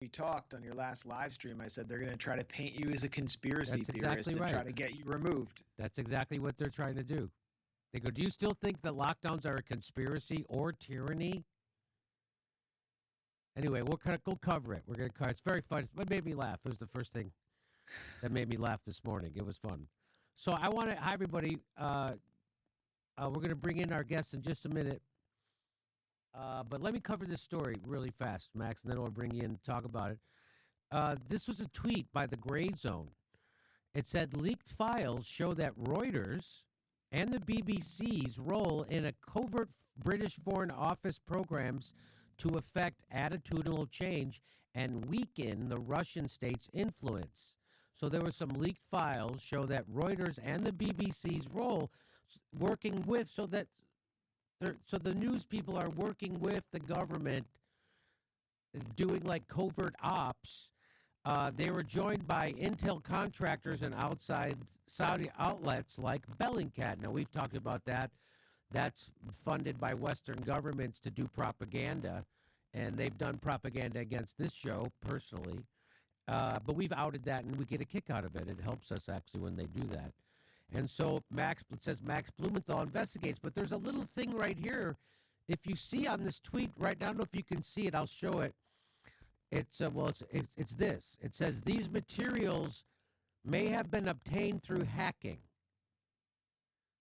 we talked on your last live stream, I said they're going to try to paint you as a conspiracy That's theorist exactly and right. try to get you removed. That's exactly what they're trying to do. They go, do you still think that lockdowns are a conspiracy or tyranny? Anyway, we'll cover it. We're going to cover it. It's very fun. It made me laugh. It was the first thing that made me laugh this morning. It was fun. So I want to, hi, everybody. We're going to bring in our guests in just a minute. But let me cover this story really fast, Max, and then I'll bring you in to talk about it. This was a tweet by the Gray Zone. It said, leaked files show that Reuters and the BBC's role in a covert British Foreign Office programs to affect attitudinal change and weaken the Russian state's influence. So there were some leaked files show that Reuters and the BBC's role working with, so the news people are working with the government doing like covert ops. They were joined by intel contractors and outside Saudi outlets like Bellingcat. Now, we've talked about that. That's funded by Western governments to do propaganda, and they've done propaganda against this show personally. But we've outed that, and we get a kick out of it. It helps us, actually, when they do that. And so it says Max Blumenthal investigates, but there's a little thing right here. If you see on this tweet right now, I don't know if you can see it, I'll show it. It's this. It says these materials may have been obtained through hacking.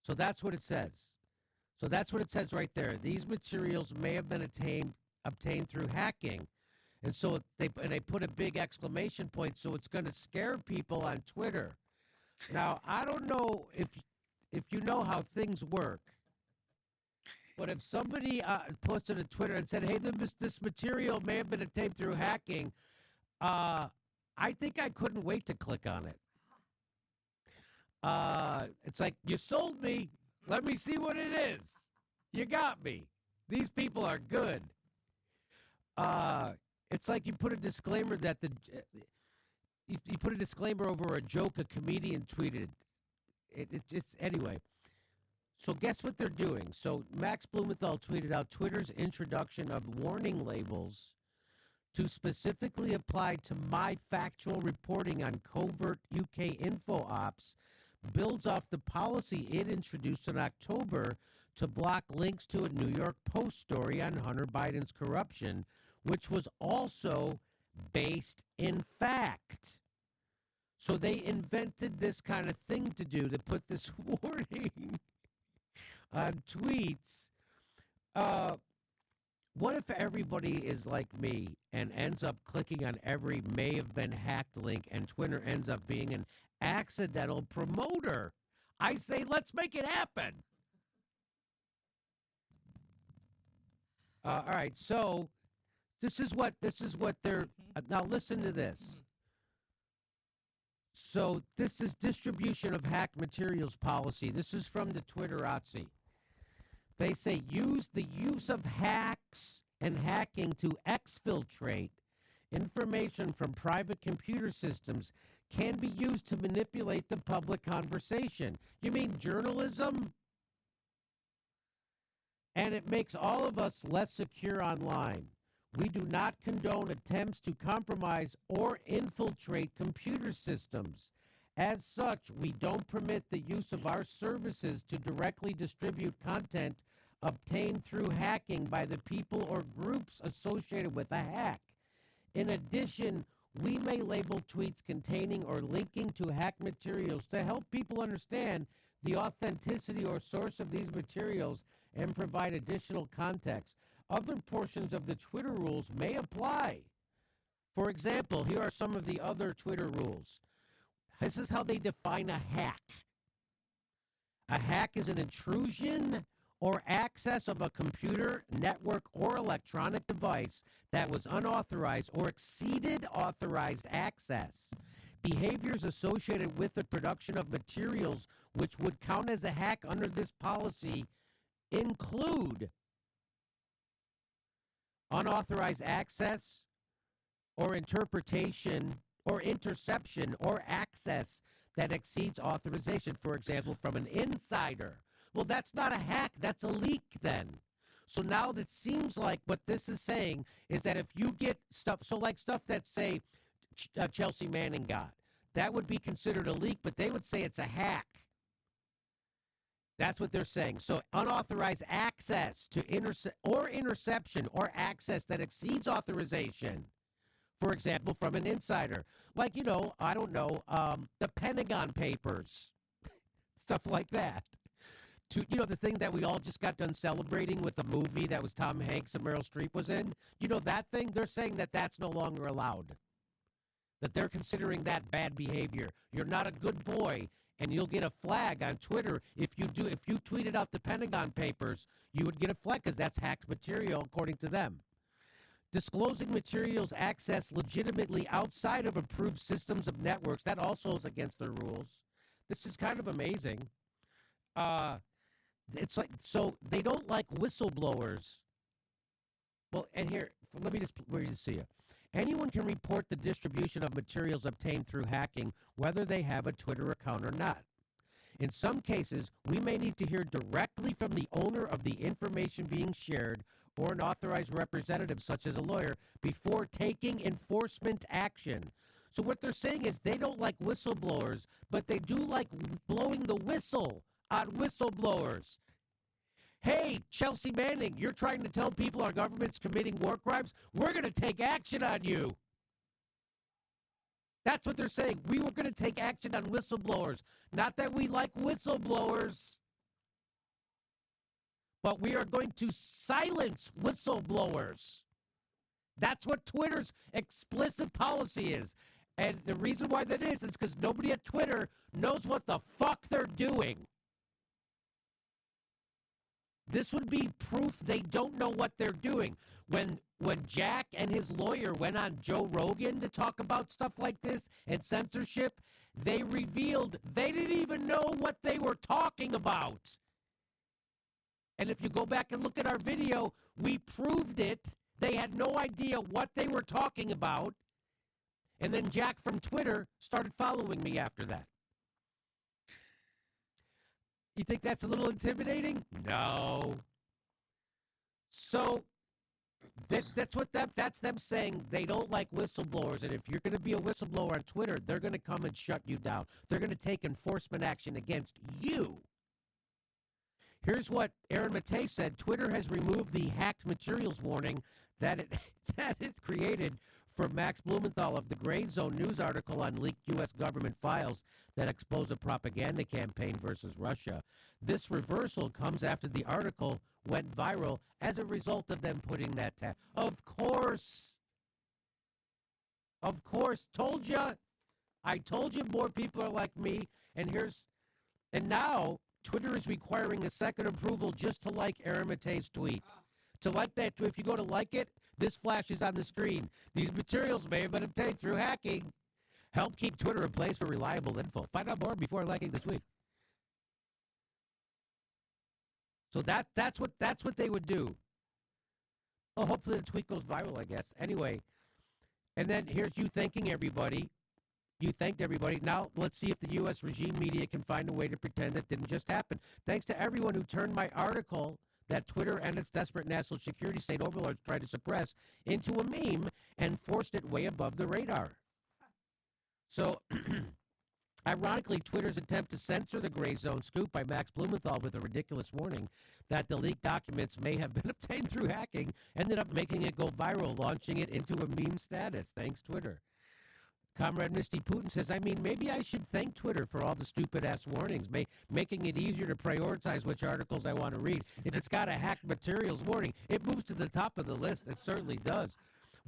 So that's what it says. So that's what it says right there. These materials may have been obtained through hacking. And so they put a big exclamation point, so it's going to scare people on Twitter. Now, I don't know if you know how things work, but if somebody posted a Twitter and said, hey, this material may have been obtained through hacking, I think I couldn't wait to click on it. It's like, you sold me. Let me see what it is. You got me. These people are good. It's like you put a disclaimer that you put a disclaimer over a joke a comedian tweeted. It just, anyway. So guess what they're doing? So Max Blumenthal tweeted out Twitter's introduction of warning labels to specifically apply to my factual reporting on covert UK info ops builds off the policy it introduced in October to block links to a New York Post story on Hunter Biden's corruption, which was also based in fact. So they invented this kind of thing to do, to put this warning on tweets. What if everybody is like me and ends up clicking on every may have been hacked link and Twitter ends up being an accidental promoter? I say, let's make it happen. All right, so this is what they're now listen to this. So this is distribution of hacked materials policy. This is from the Twitterati. They say the use of hacks and hacking to exfiltrate information from private computer systems can be used to manipulate the public conversation. You mean journalism? And it makes all of us less secure online. We do not condone attempts to compromise or infiltrate computer systems. As such, we don't permit the use of our services to directly distribute content obtained through hacking by the people or groups associated with a hack. In addition, we may label tweets containing or linking to hacked materials to help people understand the authenticity or source of these materials and provide additional context. Other portions of the Twitter rules may apply. For example, here are some of the other Twitter rules. This is how they define a hack. A hack is an intrusion or access of a computer, network, or electronic device that was unauthorized or exceeded authorized access. Behaviors associated with the production of materials which would count as a hack under this policy include unauthorized access or interpretation or interception or access that exceeds authorization, for example, from an insider. Well, that's not a hack, that's a leak then. So now it seems like what this is saying is that if you get stuff, so like stuff that say Chelsea Manning got, that would be considered a leak, but they would say it's a hack. That's what they're saying. So unauthorized access to interception or access that exceeds authorization. For example, from an insider. Like, I don't know, the Pentagon Papers. Stuff like that. The thing that we all just got done celebrating with the movie that was Tom Hanks and Meryl Streep was in. That thing, they're saying that that's no longer allowed. That they're considering that bad behavior. You're not a good boy, and you'll get a flag on Twitter. If you tweeted out the Pentagon Papers, you would get a flag because that's hacked material, according to them. Disclosing materials accessed legitimately outside of approved systems of networks, that also is against their rules. This is kind of amazing. It's like, so they don't like whistleblowers. Well, and here, let me just read this to you. Anyone can report the distribution of materials obtained through hacking, whether they have a Twitter account or not. In some cases, we may need to hear directly from the owner of the information being shared or an authorized representative, such as a lawyer, before taking enforcement action. So what they're saying is they don't like whistleblowers, but they do like blowing the whistle on whistleblowers. Hey, Chelsea Manning, you're trying to tell people our government's committing war crimes? We're going to take action on you. That's what they're saying. We were going to take action on whistleblowers. Not that we like whistleblowers, but we are going to silence whistleblowers. That's what Twitter's explicit policy is. And the reason why that is because nobody at Twitter knows what the fuck they're doing. This would be proof they don't know what they're doing. When Jack and his lawyer went on Joe Rogan to talk about stuff like this and censorship, they revealed they didn't even know what they were talking about. And if you go back and look at our video, we proved it. They had no idea what they were talking about. And then Jack from Twitter started following me after that. You think that's a little intimidating? No. So that's them saying they don't like whistleblowers, and if you're going to be a whistleblower on Twitter, they're going to come and shut you down. They're going to take enforcement action against you. Here's what Aaron Matei said. Twitter has removed the hacked materials warning that it created for Max Blumenthal of the Gray Zone news article on leaked U.S. government files that expose a propaganda campaign versus Russia. This reversal comes after the article went viral as a result of them putting that tag. Of course. Told you. I told you more people are like me. And now Twitter is requiring a second approval just to like Aaron Matei's tweet. To like that, if you go to like it, this flashes on the screen. These materials may have been obtained through hacking. Help keep Twitter a place for reliable info. Find out more before liking the tweet. So that's what they would do. Well, hopefully the tweet goes viral, I guess. Anyway, and then here's you thanking everybody. You thanked everybody. Now let's see if the U.S. regime media can find a way to pretend it didn't just happen. Thanks to everyone who turned my article that Twitter and its desperate national security state overlords tried to suppress into a meme and forced it way above the radar. So, ironically, Twitter's attempt to censor the Gray Zone scoop by Max Blumenthal with a ridiculous warning that the leaked documents may have been obtained through hacking ended up making it go viral, launching it into a meme status. Thanks, Twitter. Comrade Misty Putin says, maybe I should thank Twitter for all the stupid-ass warnings, making it easier to prioritize which articles I want to read. If it's got a hacked materials warning, it moves to the top of the list. It certainly does.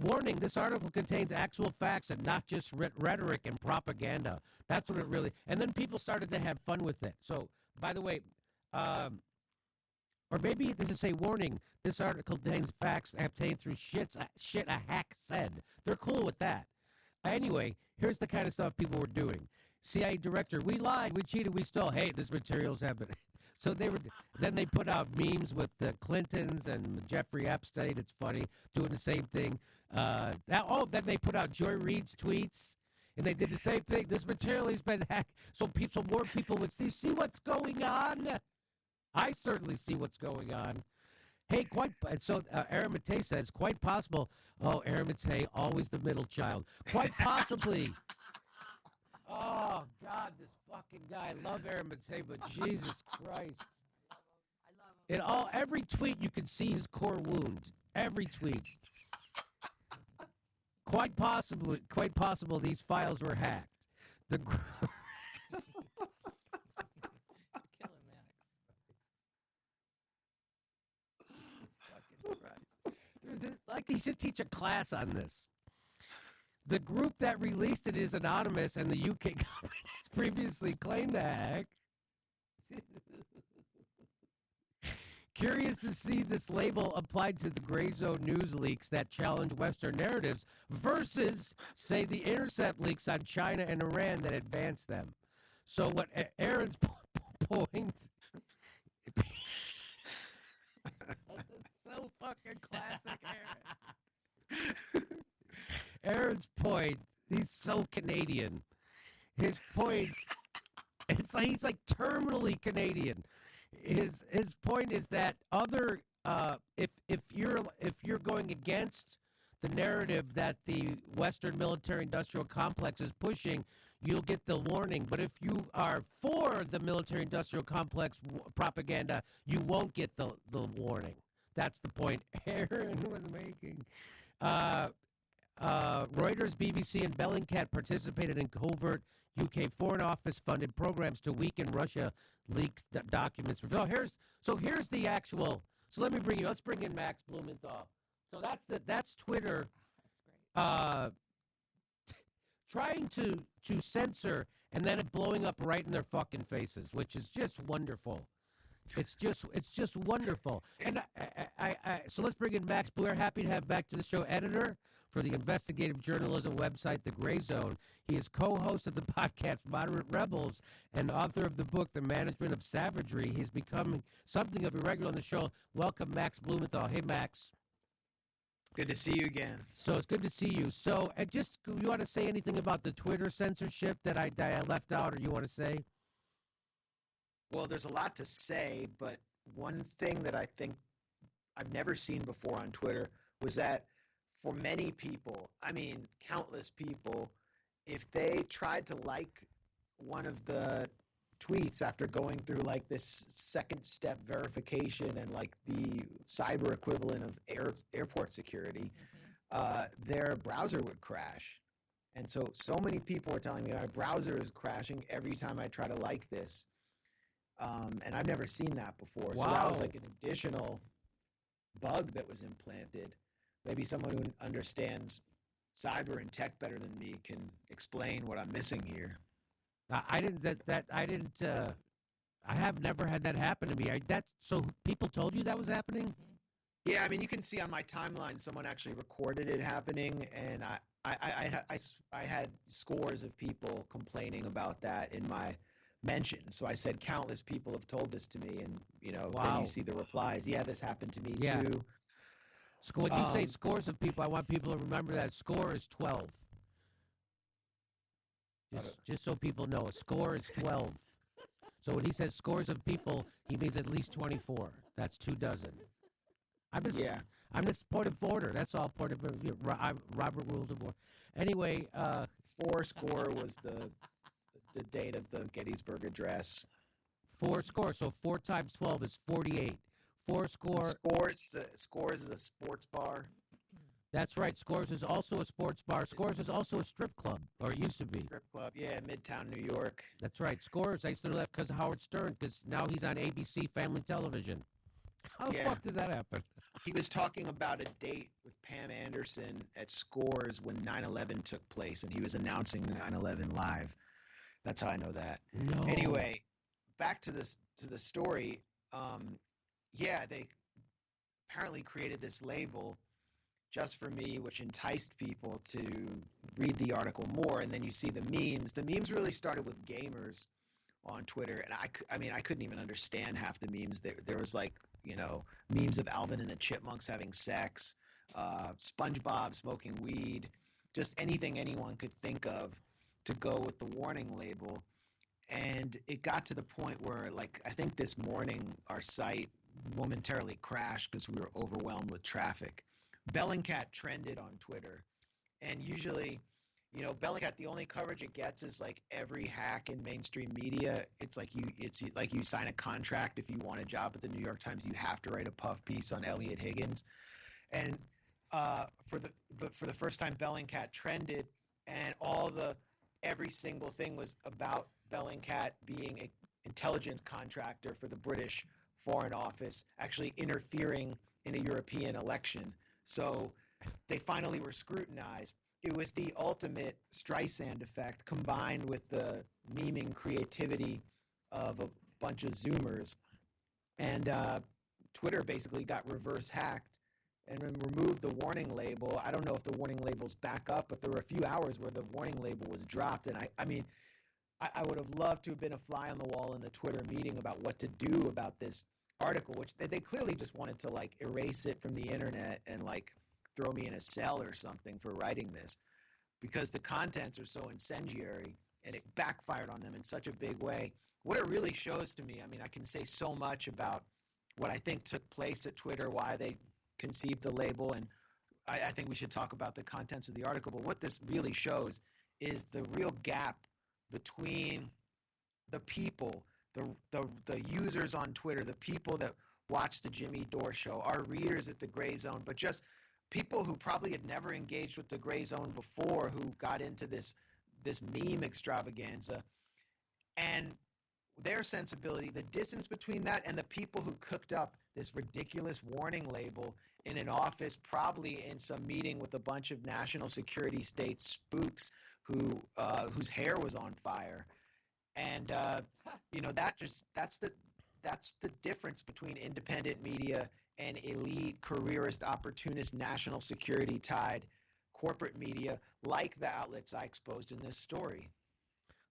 Warning, this article contains actual facts and not just rhetoric and propaganda. That's what it really... And then people started to have fun with it. So, by the way, or maybe this is say, warning, this article contains facts obtained through shit a hack said. They're cool with that. Anyway, here's the kind of stuff people were doing. CIA director, we lied, we cheated, we stole. Hey, this material's happening. So then they put out memes with the Clintons and Jeffrey Epstein. It's funny, doing the same thing. Then they put out Joy Reid's tweets, and they did the same thing. This material has been hacked, so more people would see what's going on. I certainly see what's going on. Hey, and so Aaron Matei says, quite possible. Oh, Aaron Matei, always the middle child. Quite possibly. Oh, God, this fucking guy. I love Aaron Matei, but Jesus Christ. I love him. Every tweet, you can see his core wound. Every tweet. Quite possible these files were hacked. The like he should teach a class on this. The group that released it is anonymous, and the UK government has previously claimed the hack. Curious to see this label applied to the gray zone news leaks that challenge Western narratives versus, say, the intercept leaks on China and Iran that advance them. So what Aaron's point... So fucking classic, Aaron. Aaron's point, he's so Canadian. His point, it's like he's like terminally Canadian. His point is that if you're going against the narrative that the Western military-industrial complex is pushing, you'll get the warning. But if you are for the military-industrial complex propaganda, you won't get the warning. That's the point Aaron was making. Reuters, BBC, and Bellingcat participated in covert UK Foreign Office-funded programs to weaken Russia leaked documents. So here's the actual. So let's bring in Max Blumenthal. So that's Twitter, trying to censor and then it blowing up right in their fucking faces, which is just wonderful. It's just wonderful. And so let's bring in Max. We're happy to have back to the show editor for the investigative journalism website, The Gray Zone. He is co-host of the podcast Moderate Rebels and author of the book, The Management of Savagery. He's becoming something of a regular on the show. Welcome, Max Blumenthal. Hey, Max. Good to see you again. So it's good to see you. So you want to say anything about the Twitter censorship that I left out, or you want to say? Well, there's a lot to say, but one thing that I think I've never seen before on Twitter was that for many people, I mean countless people, if they tried to like one of the tweets after going through like this second step verification and like the cyber equivalent of airport security, their browser would crash. And so many people were telling me my browser is crashing every time I try to like this. And I've never seen that before. Wow. So that was like an additional bug that was implanted. Maybe someone who understands cyber and tech better than me can explain what I'm missing here. I have never had that happen to me. So people told you that was happening? Yeah, I mean, you can see on my timeline someone actually recorded it happening, and I had scores of people complaining about that in my mentions. So I said countless people have told this to me, and Wow. Then you see the replies. Yeah, this happened to me too. So when you say scores of people, I want people to remember that score is 12. Just so people know, a score is 12. So when he says scores of people, he means at least 24. That's 24. I'm just point of order. That's all point of Robert Rules of War. Anyway, 4 was the date of the Gettysburg Address. 4 score. So 4 times 12 is 48. 4 score. Scores is a sports bar. That's right. Scores is also a sports bar. Scores is also a strip club, or it used to be. Strip club, yeah, Midtown, New York. That's right. Scores. I used to know that because of Howard Stern, because now he's on ABC Family Television. How the fuck did that happen? He was talking about a date with Pam Anderson at Scores when 9/11 took place, and he was announcing 9/11 live. That's how I know that. No. Anyway, back to the story. They apparently created this label just for me, which enticed people to read the article more. And then you see the memes. The memes really started with gamers on Twitter, and I couldn't even understand half the memes. There was like, memes of Alvin and the Chipmunks having sex, SpongeBob smoking weed, just anything anyone could think of to go with the warning label. And it got to the point where, like, I think this morning our site momentarily crashed because we were overwhelmed with traffic. Bellingcat trended on Twitter, and usually, Bellingcat, the only coverage it gets is like every hack in mainstream media. It's like you sign a contract if you want a job at the New York Times, you have to write a puff piece on Elliot Higgins, and for the first time, Bellingcat trended, and every single thing was about Bellingcat being an intelligence contractor for the British Foreign Office, actually interfering in a European election. So they finally were scrutinized. It was the ultimate Streisand effect combined with the memeing creativity of a bunch of Zoomers. And Twitter basically got reverse hacked and then removed the warning label. I don't know if the warning label's back up, but there were a few hours where the warning label was dropped. And I would have loved to have been a fly on the wall in the Twitter meeting about what to do about this article, which they clearly just wanted to like erase it from the internet and like throw me in a cell or something for writing this, because the contents are so incendiary and it backfired on them in such a big way. What it really shows to me, I can say so much about what I think took place at Twitter, why they conceived the label, and I think we should talk about the contents of the article. But what this really shows is the real gap between the people, the users on Twitter, the people that watch the Jimmy Dore show, our readers at the Gray Zone, but just people who probably had never engaged with the Gray Zone before, who got into this meme extravaganza, and their sensibility, the distance between that and the people who cooked up this ridiculous warning label in an office, probably in some meeting with a bunch of national security state spooks whose hair was on fire. And that's the difference between independent media and elite careerist opportunist national security tied corporate media like the outlets I exposed in this story.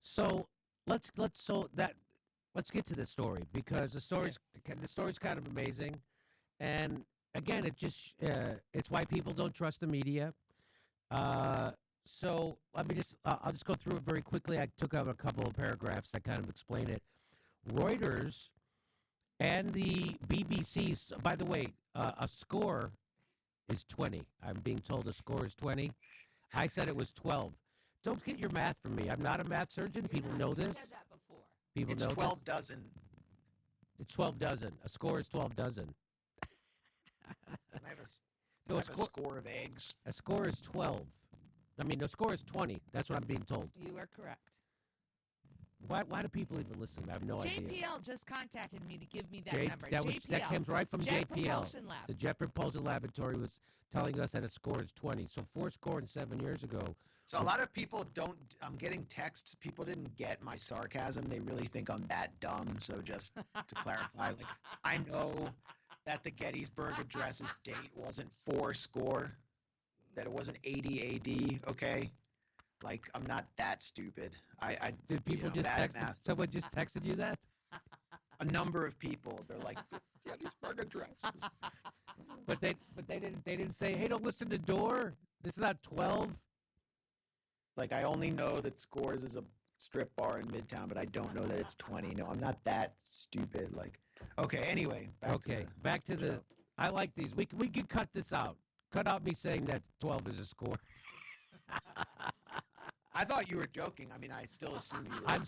So let's get to the story, because the story's kind of amazing, and again, it's why people don't trust the media. So I'll just go through it very quickly. I took out a couple of paragraphs that kind of explain it. Reuters and the BBC. By the way, a score is 20. I'm being told a score is 20. I said it was 12. Don't get your math from me. I'm not a math surgeon. People know this. Said that before. People It's know 12 this. dozen. It's 12 dozen. A score is 12 dozen. I have a score of eggs. A score is 12. A score is 20. That's what I'm being told. You are correct. Why do people even listen? I have no idea. JPL just contacted me to give me that number. That comes right from Jet JPL. Propulsion Lab. The Jet Propulsion Laboratory was telling us that a score is 20. So 7 years ago. So a lot of people don't. I'm getting texts. People didn't get my sarcasm. They really think I'm that dumb. So just to clarify, I know that the Gettysburg Address's date wasn't 4 score, that it wasn't 80 AD. Okay, I'm not that stupid. I did people just text? Someone just texted you that? A number of people. They're like, Gettysburg Address. But they didn't say, hey, don't listen to Dore. This is not 12. I only know that Scores is a strip bar in Midtown, but I don't know that it's 20. No, I'm not that stupid. Okay, anyway. Back to the. I like these. We could cut this out. Cut out me saying that 12 is a score. I thought you were joking. I still assume you were.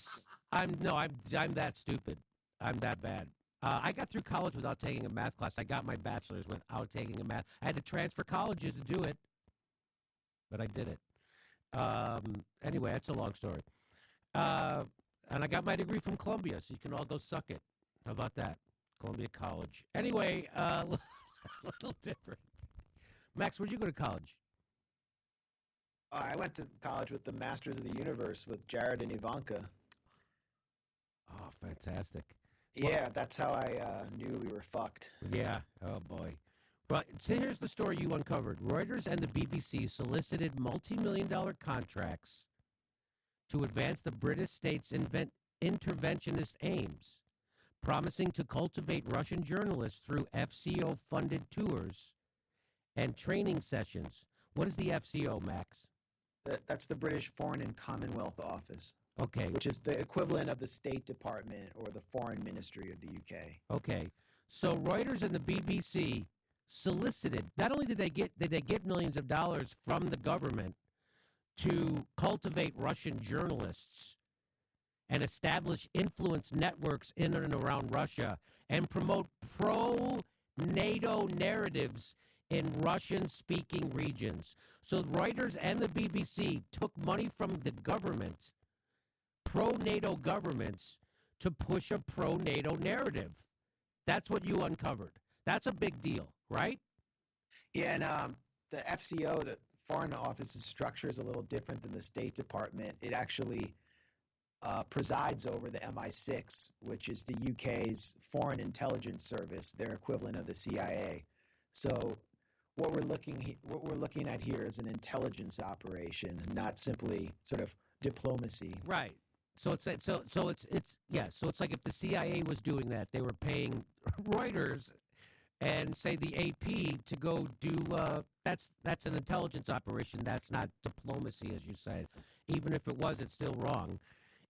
I'm that stupid. I'm that bad. I got through college without taking a math class. I got my bachelor's without taking a math. I had to transfer colleges to do it, but I did it. Anyway, that's a long story. And I got my degree from Columbia, so you can all go suck it. How about that? Columbia College. Anyway, a little different. Max, where'd you go to college? I went to college with the Masters of the Universe with Jared and Ivanka. Oh, fantastic. Yeah, that's how I knew we were fucked. Yeah. Oh, boy. Well, so here's the story you uncovered. Reuters and the BBC solicited multi-million-dollar contracts to advance the British state's interventionist aims, promising to cultivate Russian journalists through FCO-funded tours and training sessions. What is the FCO, Max? That's the British Foreign and Commonwealth Office. Okay. Which is the equivalent of the State Department or the Foreign Ministry of the UK. Okay. So Reuters and the BBC solicited. Not only did they get millions of dollars from the government to cultivate Russian journalists and establish influence networks in and around Russia and promote pro-NATO narratives in Russian-speaking regions. So Reuters and the BBC took money from the government, pro-NATO governments, to push a pro-NATO narrative. That's what you uncovered. That's a big deal, right? Yeah, and the FCO, the Foreign Office's structure is a little different than the State Department. It actually presides over the MI6, which is the UK's Foreign Intelligence Service, their equivalent of the CIA. So what we're looking at here is an intelligence operation, not simply sort of diplomacy. Right. So it's like if the CIA was doing that, they were paying Reuters and say the AP to go do that's an intelligence operation. That's not diplomacy, as you said. Even if it was, it's still wrong.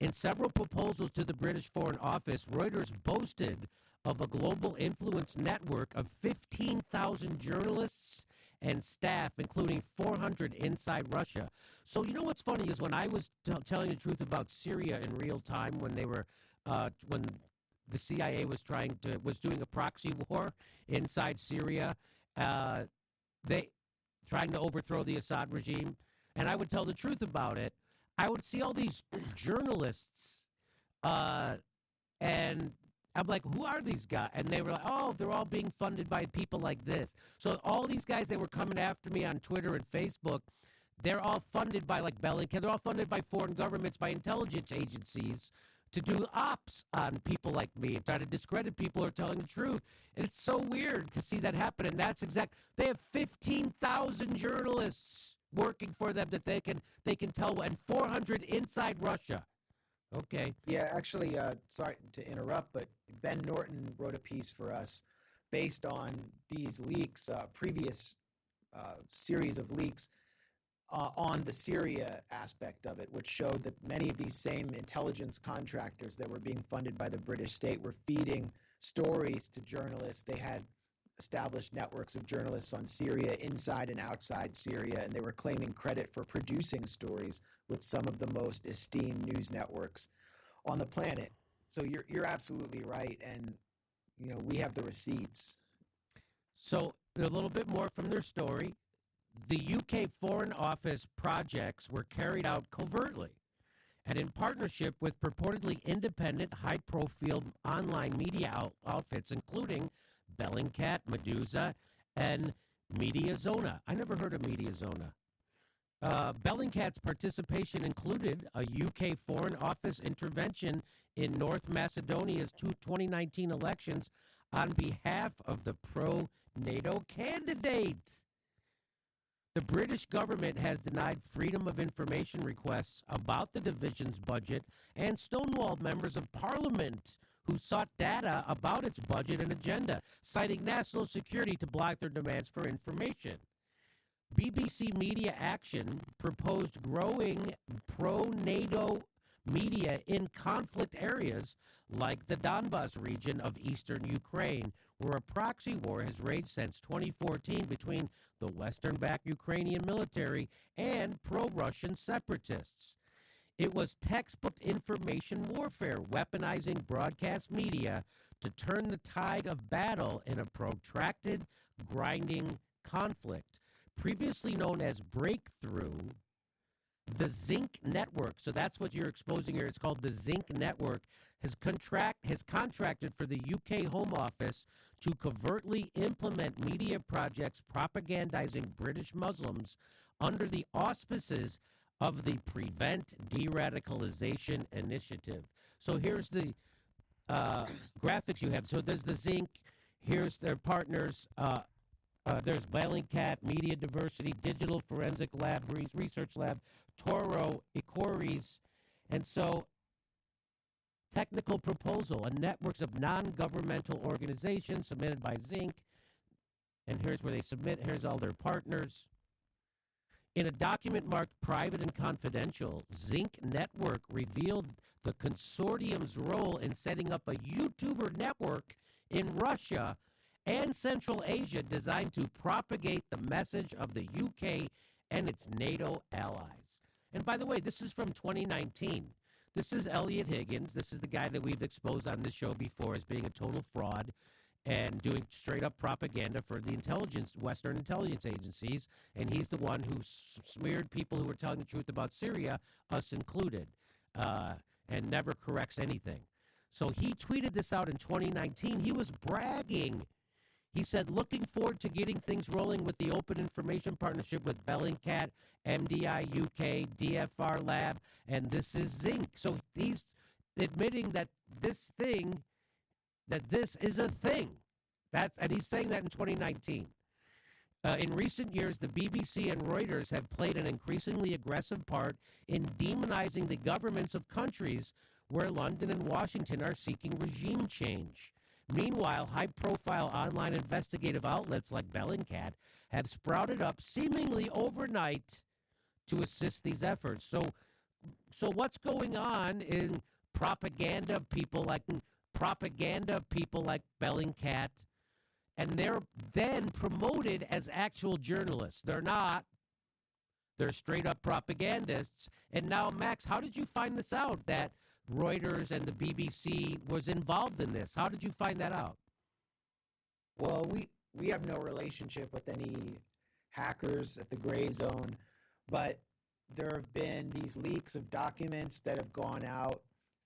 In several proposals to the British Foreign Office, Reuters boasted of a global influence network of 15,000 journalists and staff, including 400 inside Russia. So you know what's funny is when I was telling the truth about Syria in real time, when they were when the CIA was doing a proxy war inside Syria, they trying to overthrow the Assad regime, and I would tell the truth about it. I would see all these journalists, and I'm like, who are these guys? And they were like, oh, they're all being funded by people like this. So all these guys that were coming after me on Twitter and Facebook, they're all funded by like Bellingcat. They're all funded by foreign governments, by intelligence agencies to do ops on people like me and try to discredit people who are telling the truth. And it's so weird to see that happen. And that's they have 15,000 journalists working for them that they can tell, and 400 inside Russia. Okay. Yeah, actually, sorry to interrupt, but Ben Norton wrote a piece for us based on these leaks, previous series of leaks on the Syria aspect of it, which showed that many of these same intelligence contractors that were being funded by the British state were feeding stories to journalists. They had established networks of journalists on Syria, inside and outside Syria, and they were claiming credit for producing stories with some of the most esteemed news networks on the planet. So you're absolutely right, and we have the receipts. So a little bit more from their story. The UK Foreign Office projects were carried out covertly and in partnership with purportedly independent, high-profile online media outfits, including Bellingcat, Medusa, and Mediazona. I never heard of Mediazona. Bellingcat's participation included a UK Foreign Office intervention in North Macedonia's 2019 elections on behalf of the pro-NATO candidates. The British government has denied freedom of information requests about the division's budget and stonewalled members of parliament who sought data about its budget and agenda, citing national security to block their demands for information. BBC Media Action proposed growing pro-NATO media in conflict areas like the Donbas region of eastern Ukraine, where a proxy war has raged since 2014 between the Western-backed Ukrainian military and pro-Russian separatists. It was textbook information warfare, weaponizing broadcast media to turn the tide of battle in a protracted, grinding conflict. Previously known as Breakthrough, the Zinc Network, so that's what you're exposing here, it's called the Zinc Network, has contracted for the UK Home Office to covertly implement media projects propagandizing British Muslims under the auspices of the Prevent De-Radicalization Initiative. So here's the graphics you have. So there's the Zinc, here's their partners, there's Bellingcat, Media Diversity, Digital Forensic Lab, Research Lab, Toro, Ecoris, and so technical proposal, a network of non-governmental organizations submitted by Zinc, and here's where they submit, here's all their partners. In a document marked private and confidential, Zinc Network revealed the consortium's role in setting up a YouTuber network in Russia and Central Asia designed to propagate the message of the UK and its NATO allies. And by the way, this is from 2019. This is Elliot Higgins. This is the guy that we've exposed on this show before as being a total fraud and doing straight up propaganda for the Western intelligence agencies. And he's the one who smeared people who were telling the truth about Syria, us included, and never corrects anything. So he tweeted this out in 2019. He was bragging. He said, looking forward to getting things rolling with the open information partnership with Bellingcat, MDI UK, DFR Lab, and this is Zinc. So he's admitting that this is a thing. And he's saying that in 2019. In recent years, the BBC and Reuters have played an increasingly aggressive part in demonizing the governments of countries where London and Washington are seeking regime change. Meanwhile, high-profile online investigative outlets like Bellingcat have sprouted up seemingly overnight to assist these efforts. So what's going on in propaganda people like Bellingcat, and they're then promoted as actual journalists. They're not. They're straight-up propagandists. And now, Max, how did you find this out, that Reuters and the BBC was involved in this? How did you find that out? Well, we have no relationship with any hackers at the Gray Zone, but there have been these leaks of documents that have gone out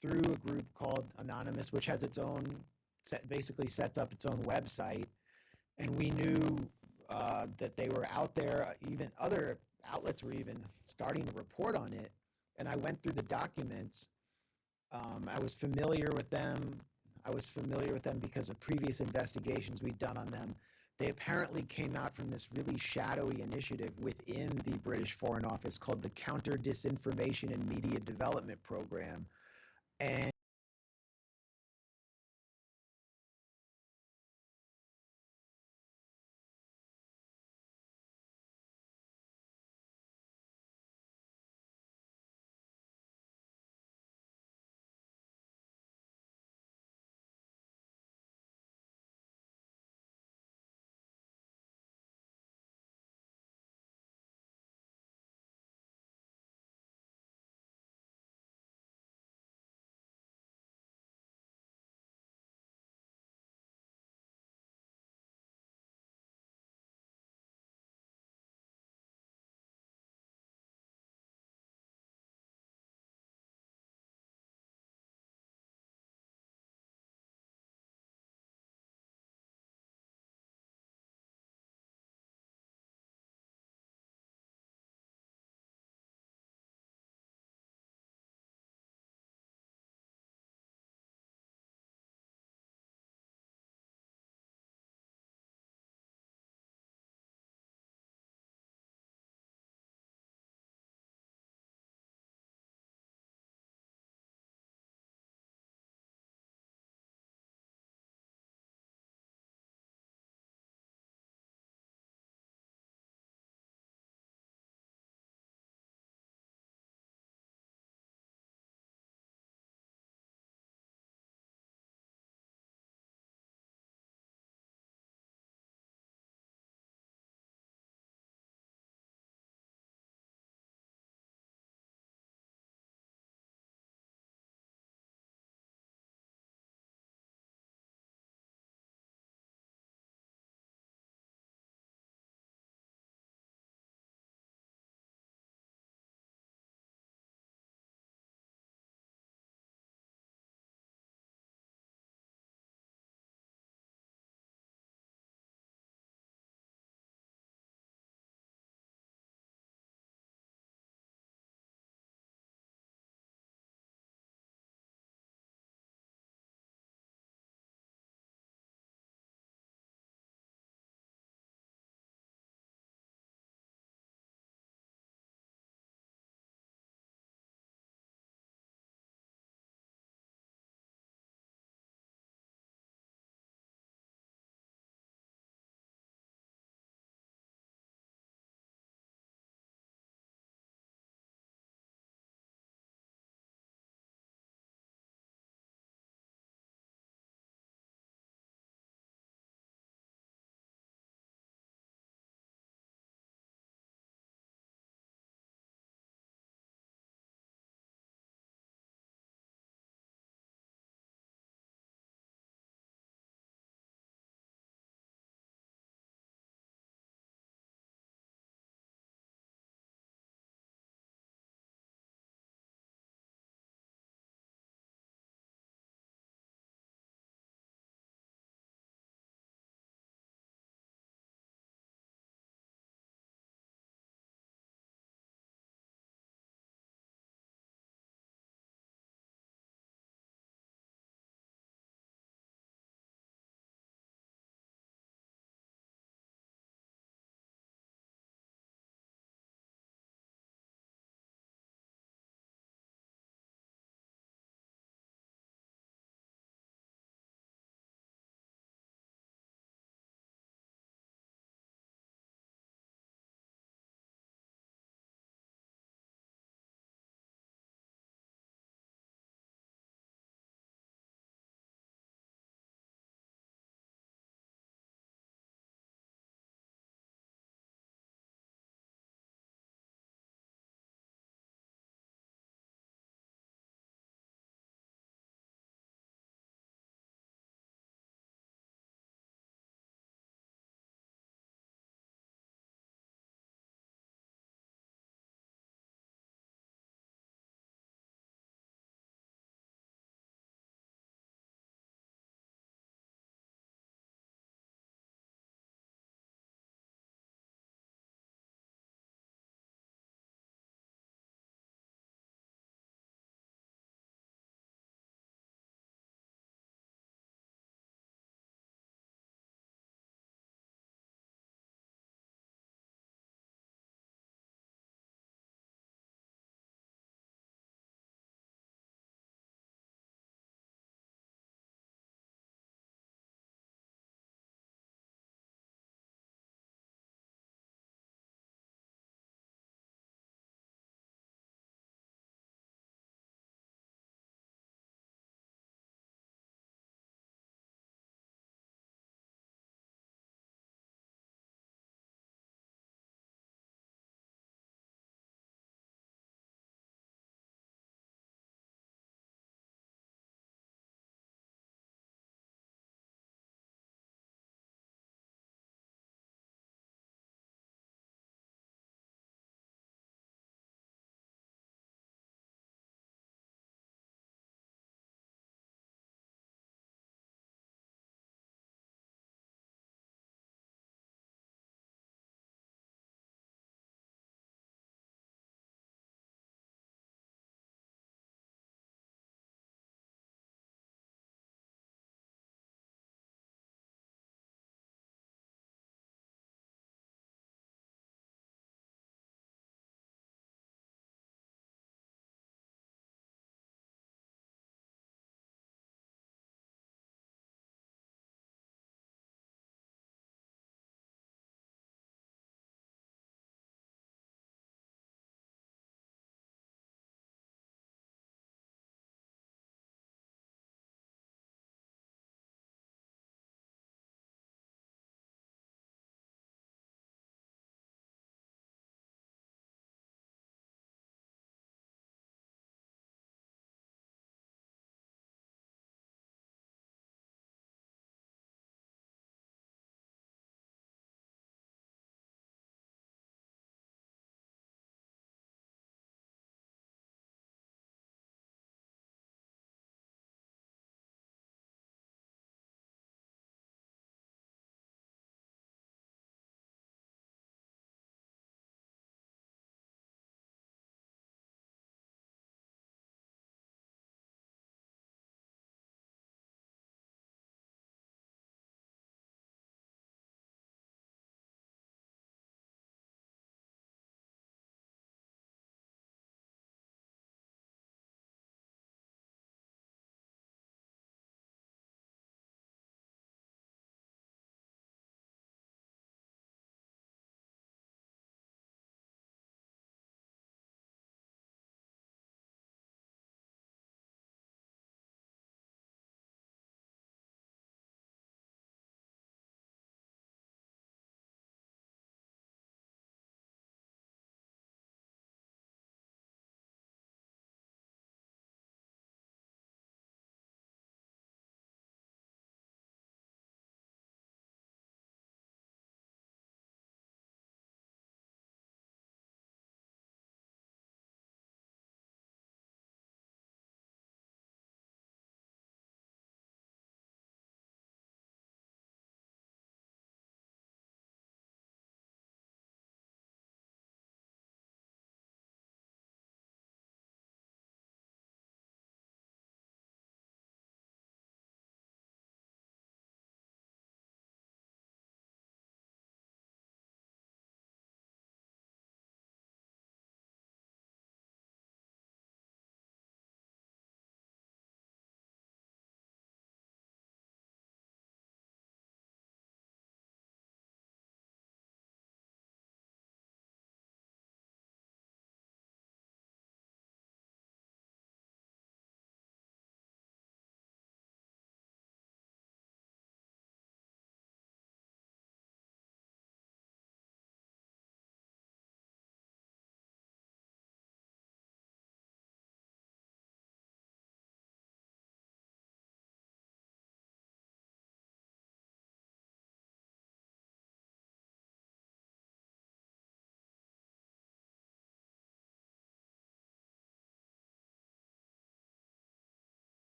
through a group called Anonymous, which has its own, basically sets up its own website. And we knew that they were out there. Even other outlets were even starting to report on it. And I went through the documents. I was familiar with them. Because of previous investigations we'd done on them. They apparently came out from this really shadowy initiative within the British Foreign Office called the Counter Disinformation and Media Development Program. And